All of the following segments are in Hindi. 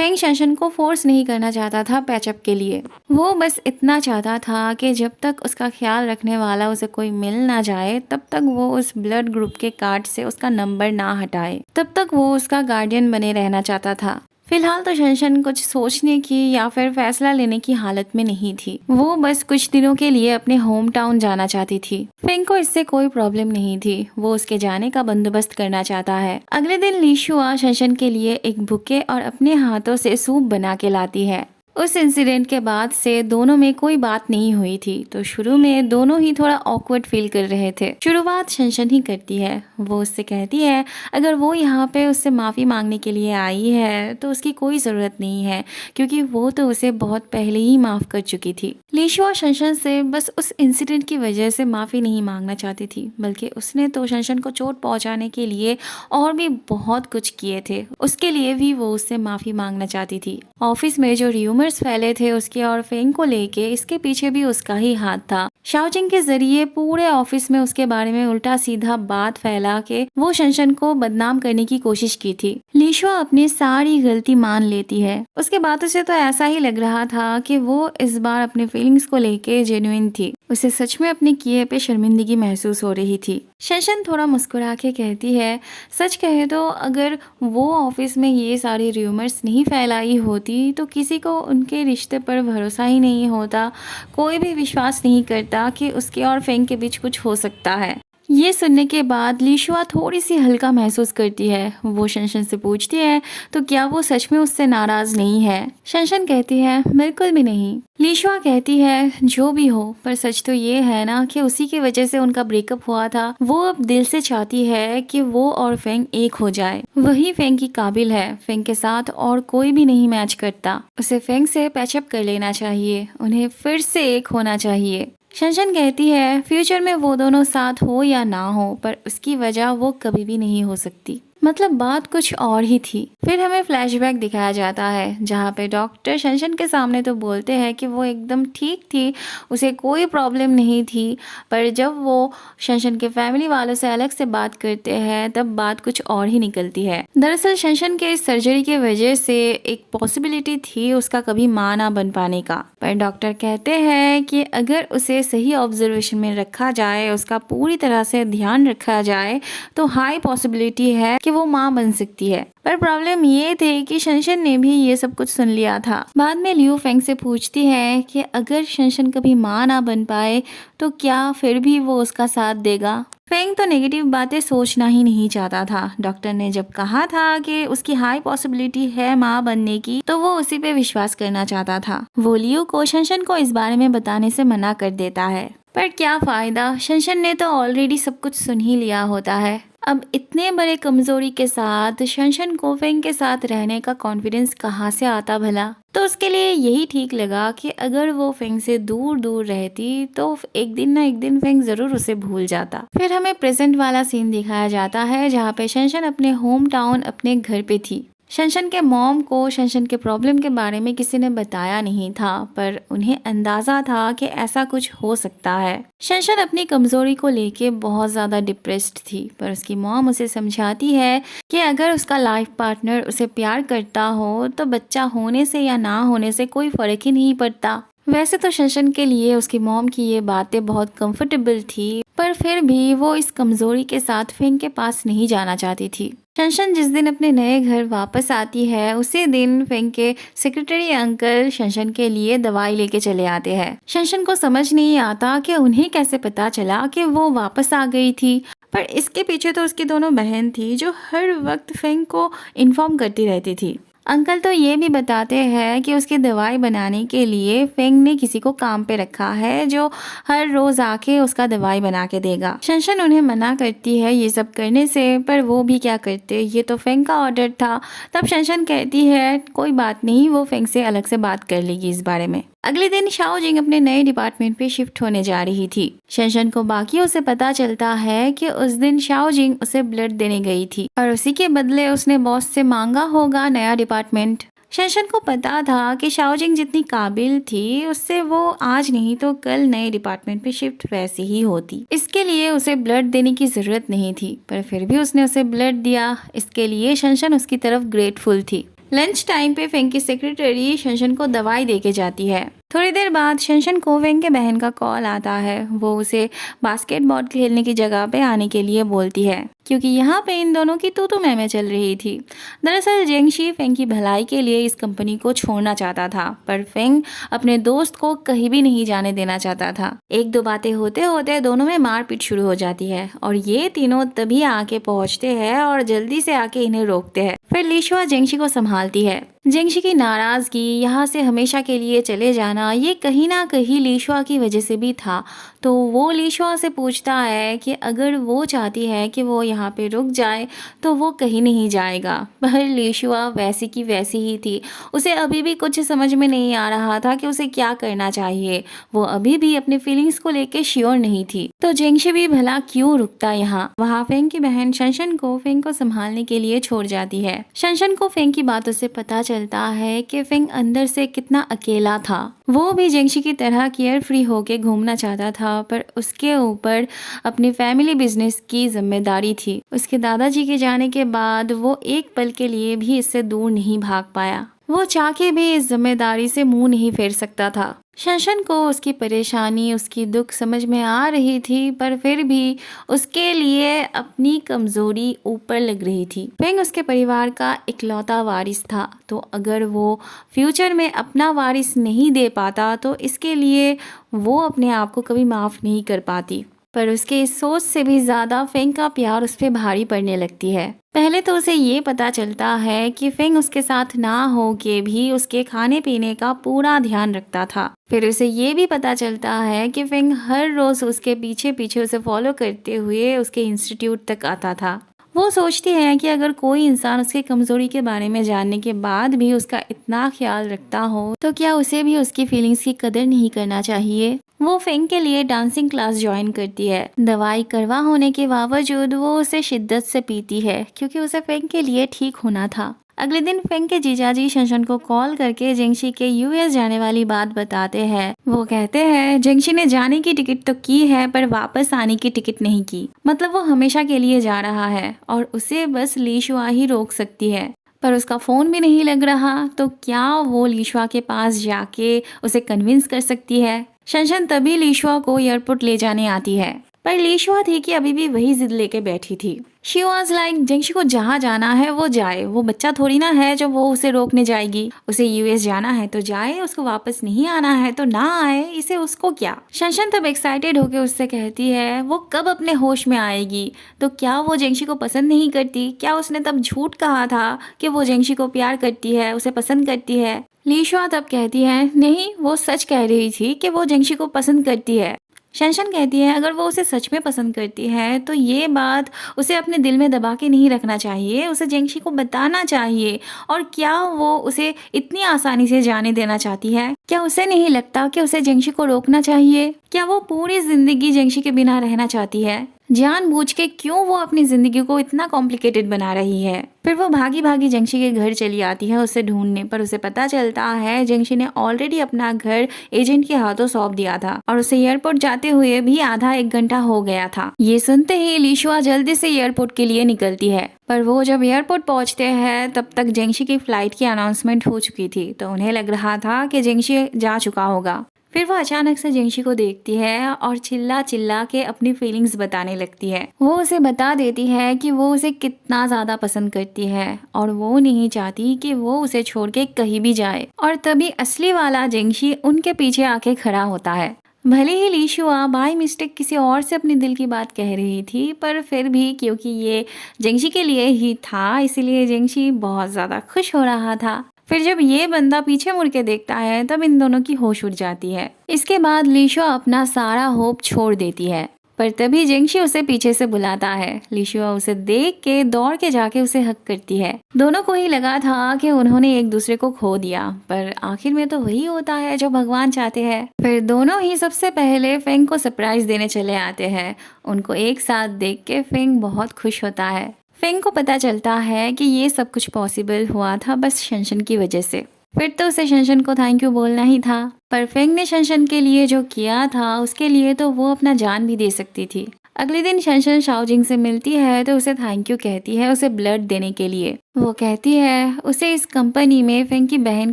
फेंग शनशन को फोर्स नहीं करना चाहता था पैचअप के लिए। वो बस इतना चाहता था कि जब तक उसका ख्याल रखने वाला उसे कोई मिल ना जाए तब तक वो उस ब्लड ग्रुप के कार्ड से उसका नंबर ना हटाए, तब तक वो उसका गार्डियन बने रहना चाहता था। फिलहाल तो शनशन कुछ सोचने की या फिर फैसला लेने की हालत में नहीं थी। वो बस कुछ दिनों के लिए अपने होम टाउन जाना चाहती थी। फेंग को इससे कोई प्रॉब्लम नहीं थी। वो उसके जाने का बंदोबस्त करना चाहता है। अगले दिन लीशुआ शनशन के लिए एक बुके और अपने हाथों से सूप बना के लाती है। उस इंसिडेंट के बाद से दोनों में कोई बात नहीं हुई थी, तो शुरू में दोनों ही थोड़ा ऑकवर्ड फील कर रहे थे। शुरुआत शनशन ही करती है। वो उससे कहती है अगर वो यहाँ पे उससे माफ़ी मांगने के लिए आई है तो उसकी कोई ज़रूरत नहीं है, क्योंकि वो तो उसे बहुत पहले ही माफ़ कर चुकी थी। लीशुआ शनशन से बस उस इंसिडेंट की वजह से माफ़ी नहीं मांगना चाहती थी, बल्कि उसने तो शनशन को चोट पहुँचाने के लिए और भी बहुत कुछ किए थे। उसके लिए भी वो उससे माफ़ी मांगना चाहती थी। ऑफिस में जो र्यूमर्स फैले थे उसके और फेंग को लेके, इसके पीछे भी उसका ही हाथ था। शाओजिंग के जरिए पूरे ऑफिस में उसके बारे में उल्टा सीधा बात फैला के वो शनशन को बदनाम करने की कोशिश की थी। लीशुआ अपनी सारी गलती मान लेती है। उसके बातों से तो ऐसा ही लग रहा था कि वो इस बार अपने फीलिंग्स को लेके जेन्युइन थी। उसे सच में अपने किए पे शर्मिंदगी महसूस हो रही थी। शनशन थोड़ा मुस्कुरा के कहती है सच कहे तो अगर वो ऑफिस में ये सारी र्यूमर्स नहीं फैलाई होती तो किसी को उनके रिश्ते पर भरोसा ही नहीं होता। कोई भी विश्वास नहीं करता कि उसके और फेंग के बीच कुछ हो सकता है। ये सुनने के बाद लीशुआ थोड़ी सी हल्का महसूस करती है। वो शनशन से पूछती है तो क्या वो सच में उससे नाराज नहीं है। शनशन कहती है बिल्कुल भी नहीं। लीशुआ कहती है जो भी हो, पर सच तो ये है ना कि उसी की वजह से उनका ब्रेकअप हुआ था। वो अब दिल से चाहती है कि वो और फेंग एक हो जाए। वही फेंग की काबिल है। फेंग के साथ और कोई भी नहीं मैच करता। उसे फेंग से पैचअप कर लेना चाहिए। उन्हें फिर से एक होना चाहिए। शनशन कहती है फ्यूचर में वो दोनों साथ हो या ना हो, पर उसकी वजह वो कभी भी नहीं हो सकती। मतलब बात कुछ और ही थी। फिर हमें फ्लैशबैक दिखाया जाता है जहाँ पे डॉक्टर शनशन के सामने तो बोलते हैं कि वो एकदम ठीक थी, उसे कोई प्रॉब्लम नहीं थी, पर जब वो शनशन के फैमिली वालों से अलग से बात करते हैं तब बात कुछ और ही निकलती है। दरअसल शनशन के इस सर्जरी की वजह से एक पॉसिबिलिटी थी उसका कभी मां ना बन पाने का, पर डॉक्टर कहते हैं कि अगर उसे सही ऑब्जर्वेशन में रखा जाए, उसका पूरी तरह से ध्यान रखा जाए तो हाई पॉसिबिलिटी है कि वो माँ बन सकती है। पर प्रॉब्लम ये थी कि शनशन ने भी ये सब कुछ सुन लिया था। बाद में लियू फेंग से पूछती है कि अगर शनशन कभी माँ ना बन पाए तो क्या फिर भी वो उसका साथ देगा। फेंग तो नेगेटिव बातें सोचना ही नहीं चाहता था। डॉक्टर ने जब कहा था कि उसकी हाई पॉसिबिलिटी है माँ बनने की तो वो उसी पे विश्वास करना चाहता था। वो लियू को शनशन को इस बारे में बताने से मना कर देता है, पर क्या फायदा, शनशन ने तो ऑलरेडी सब कुछ सुन ही लिया होता है। अब इतने बड़े कमजोरी के साथ शनशन को फेंग के साथ रहने का कॉन्फिडेंस कहाँ से आता भला। तो उसके लिए यही ठीक लगा कि अगर वो फेंग से दूर दूर रहती तो एक दिन ना एक दिन फेंग जरूर उसे भूल जाता। फिर हमें प्रेजेंट वाला सीन दिखाया जाता है जहाँ पे शनशन अपने होम टाउन अपने घर पे थी। शनशन के मॉम को शनशन के प्रॉब्लम के बारे में किसी ने बताया नहीं था, पर उन्हें अंदाजा था कि ऐसा कुछ हो सकता है। शनशन अपनी कमजोरी को लेके बहुत ज्यादा डिप्रेस्ड थी, पर उसकी मॉम उसे समझाती है कि अगर उसका लाइफ पार्टनर उसे प्यार करता हो तो बच्चा होने से या ना होने से कोई फर्क ही नहीं पड़ता। वैसे तो शनशन के लिए उसकी मॉम की ये बातें बहुत कंफर्टेबल थी, पर फिर भी वो इस कमजोरी के साथ फेंग के पास नहीं जाना चाहती थी। शनशन जिस दिन अपने नए घर वापस आती है उसी दिन फेंग के सेक्रेटरी अंकल शनशन के लिए दवाई लेके चले आते हैं। शनशन को समझ नहीं आता कि उन्हें कैसे पता चला कि वो वापस आ गई थी, पर इसके पीछे तो उसकी दोनों बहन थी जो हर वक्त फेंग को इन्फॉर्म करती रहती थी। अंकल तो ये भी बताते हैं कि उसकी दवाई बनाने के लिए फेंग ने किसी को काम पे रखा है जो हर रोज आके उसका दवाई बना के देगा। शनशन उन्हें मना करती है ये सब करने से, पर वो भी क्या करते, ये तो फेंग का ऑर्डर था। तब शनशन कहती है कोई बात नहीं, वो फेंग से अलग से बात कर लेगी इस बारे में। अगले दिन शाओजिंग अपने नए डिपार्टमेंट पे शिफ्ट होने जा रही थी। शनशन को बाकियों से पता चलता है कि उस दिन शाओजिंग उसे ब्लड देने गई थी और उसी के बदले उसने बॉस से मांगा होगा नया डिपार्टमेंट। शनशन को पता था कि शाओजिंग जितनी काबिल थी उससे वो आज नहीं तो कल नए डिपार्टमेंट पे शिफ्ट वैसे ही होती। इसके लिए उसे ब्लड देने की जरूरत नहीं थी, पर फिर भी उसने उसे ब्लड दिया। इसके लिए शनशन उसकी तरफ ग्रेटफुल थी। लंच टाइम पे फेंग की सेक्रेटरी शनशन को दवाई देके जाती है। थोड़ी देर बाद शनशन को फेंग के बहन का कॉल आता है। वो उसे बास्केटबॉल खेलने की जगह पे आने के लिए बोलती है क्योंकि यहाँ पे इन दोनों की तू मैं चल रही थी। दरअसल जेंगशी फेंग की भलाई के लिए इस कंपनी को छोड़ना चाहता था, पर फेंग अपने दोस्त को कहीं भी नहीं जाने देना चाहता था। एक दो बातें होते होते दोनों में मारपीट शुरू हो जाती है और ये तीनों तभी आके पहुंचते हैं और जल्दी से आके इन्हें रोकते हैं। फिर लीशुआ जेंगशी को संभालती है। जेंगशी की नाराजगी, यहाँ से हमेशा के लिए चले जाना, ये कहीं ना कहीं लीशुआ की वजह से भी था। तो वो लीशुआ से पूछता है कि अगर वो चाहती है कि वो यहाँ पे रुक जाए तो वो कहीं नहीं जाएगा। पर लीशुआ वैसी की वैसी ही थी। उसे अभी भी कुछ समझ में नहीं आ रहा था कि उसे क्या करना चाहिए। वो अभी भी अपने फीलिंग्स को लेके श्योर नहीं थी। तो जेंगशी भी भला क्यों रुकता यहाँ। वहाँ फेंग की बहन शनशन को फेंग को संभालने के लिए छोड़ जाती है। शनशन को फेंग की बातों से पता चलता है कि फेंग अंदर से कितना अकेला था। वो भी जेंगशी की तरह केयर फ्री होके घूमना चाहता था, पर उसके ऊपर अपनी फैमिली बिजनेस की जिम्मेदारी थी। उसके दादाजी के जाने के बाद वो एक पल के लिए भी इससे दूर नहीं भाग पाया। वो चाह के भी इस जिम्मेदारी से मुंह नहीं फेर सकता था। शनशन को उसकी परेशानी, उसकी दुख समझ में आ रही थी, पर फिर भी उसके लिए अपनी कमजोरी ऊपर लग रही थी। फेंग उसके परिवार का इकलौता वारिस था, तो अगर वो फ्यूचर में अपना वारिस नहीं दे पाता तो इसके लिए वो अपने आप को कभी माफ नहीं कर पाती। पर उसके इस सोच से भी ज्यादा फेंग का प्यार उस पर भारी पड़ने लगती है। पहले तो उसे ये पता चलता है कि फेंग उसके साथ ना हो के भी उसके खाने पीने का पूरा ध्यान रखता था। फिर उसे ये भी पता चलता है कि फेंग हर रोज उसके पीछे पीछे उसे फॉलो करते हुए उसके इंस्टीट्यूट तक आता था। वो सोचती है कि अगर कोई इंसान उसकी कमजोरी के बारे में जानने के बाद भी उसका इतना ख्याल रखता हो तो क्या उसे भी उसकी फीलिंग्स की कदर नहीं करना चाहिए। वो फेंग के लिए डांसिंग क्लास ज्वाइन करती है। दवाई करवा होने के बावजूद वो उसे शिद्दत से पीती है क्योंकि उसे फेंग के लिए ठीक होना था। अगले दिन फेंग के जीजाजी शनशन को कॉल करके जेंगशी के यूएस जाने वाली बात बताते हैं। वो कहते हैं जेंगशी ने जाने की टिकट तो की है पर वापस आने की टिकट नहीं की। मतलब वो हमेशा के लिए जा रहा है और उसे बस लीशुआ ही रोक सकती है। पर उसका फोन भी नहीं लग रहा, तो क्या वो लीशुआ के पास जाके उसे कन्विंस कर सकती है। शनशन तभी लीशुआ को एयरपोर्ट ले जाने आती है, पर लीशुआ थी कि अभी भी वही जिद लेके बैठी थी। शी वॉज लाइक जेंगशी को जहाँ जाना है वो जाए, वो बच्चा थोड़ी ना है जो वो उसे रोकने जाएगी। उसे यूएस जाना है तो जाए, उसको वापस नहीं आना है तो ना आए, इसे उसको क्या। शनशन तब एक्साइटेड होके उससे कहती है वो कब अपने होश में आएगी। तो क्या वो जेंगशी को पसंद नहीं करती? क्या उसने तब झूठ कहा था कि वो जेंगशी को प्यार करती है, उसे पसंद करती है? लीशुआ तब कहती है नहीं, वो सच कह रही थी कि वो जेंगशी को पसंद करती है। शनशन कहती है अगर वो उसे सच में पसंद करती है तो ये बात उसे अपने दिल में दबा के नहीं रखना चाहिए, उसे जेंगशी को बताना चाहिए। और क्या वो उसे इतनी आसानी से जाने देना चाहती है? क्या उसे नहीं लगता कि उसे जेंगशी को रोकना चाहिए? क्या वो पूरी जिंदगी जेंगशी के बिना रहना चाहती है? जानबूझ के क्यों वो अपनी जिंदगी को इतना कॉम्प्लिकेटेड बना रही है? फिर वो भागी भागी जेंगशी के घर चली आती है उसे ढूंढने, पर उसे पता चलता है जेंगशी ने ऑलरेडी अपना घर एजेंट के हाथों सौंप दिया था और उसे एयरपोर्ट जाते हुए भी आधा एक घंटा हो गया था। ये सुनते ही लीशुआ जल्दी से एयरपोर्ट के लिए निकलती है, पर वो जब एयरपोर्ट पहुंचते हैं तब तक जेंगशी की फ्लाइट की अनाउंसमेंट हो चुकी थी, तो उन्हें लग रहा था कि जेंगशी जा चुका होगा। फिर वो अचानक से जेंगशी को देखती है और चिल्ला चिल्ला के अपनी फीलिंग्स बताने लगती है। वो उसे बता देती है कि वो उसे कितना ज्यादा पसंद करती है और वो नहीं चाहती कि वो उसे छोड़ के कहीं भी जाए। और तभी असली वाला जेंगशी उनके पीछे आके खड़ा होता है। भले ही लीशुआ बाय मिस्टेक किसी और से अपने दिल की बात कह रही थी, पर फिर भी क्योंकि ये जेंगशी के लिए ही था इसीलिए जेंगशी बहुत ज्यादा खुश हो रहा था। फिर जब ये बंदा पीछे मुड़ के देखता है तब इन दोनों की होश उड़ जाती है। इसके बाद लीशुआ अपना सारा होप छोड़ देती है, पर तभी जेंगशी उसे पीछे से बुलाता है। लीशुआ उसे देख के दौड़ के जाके उसे हक करती है। दोनों को ही लगा था कि उन्होंने एक दूसरे को खो दिया, पर आखिर में तो वही होता है जो भगवान चाहते हैं। फिर दोनों ही सबसे पहले फेंग को सरप्राइज देने चले आते हैं। उनको एक साथ देख के फेंग बहुत खुश होता है। फेंग को पता चलता है कि ये सब कुछ पॉसिबल हुआ था बस शनशन की वजह से। फिर तो उसे शनशन को थैंक यू बोलना ही था, पर फेंग ने शनशन के लिए जो किया था उसके लिए तो वो अपना जान भी दे सकती थी। अगले दिन शनशन शाओजिंग से मिलती है तो उसे थैंक यू कहती है उसे ब्लड देने के लिए। वो कहती है उसे इस कंपनी में फेंग की बहन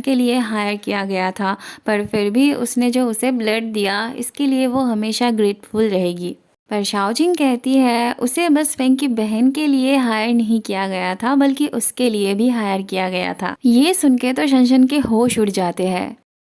के लिए हायर किया गया था, पर फिर भी उसने जो उसे ब्लड दिया इसके लिए वो हमेशा ग्रेटफुल रहेगी। पर शाओजिंग कहती है उसे बस फेंग की बहन के लिए हायर नहीं किया गया था बल्कि उसके लिए भी हायर किया गया था। ये सुन के तो शनशन के होश उड़ जाते हैं।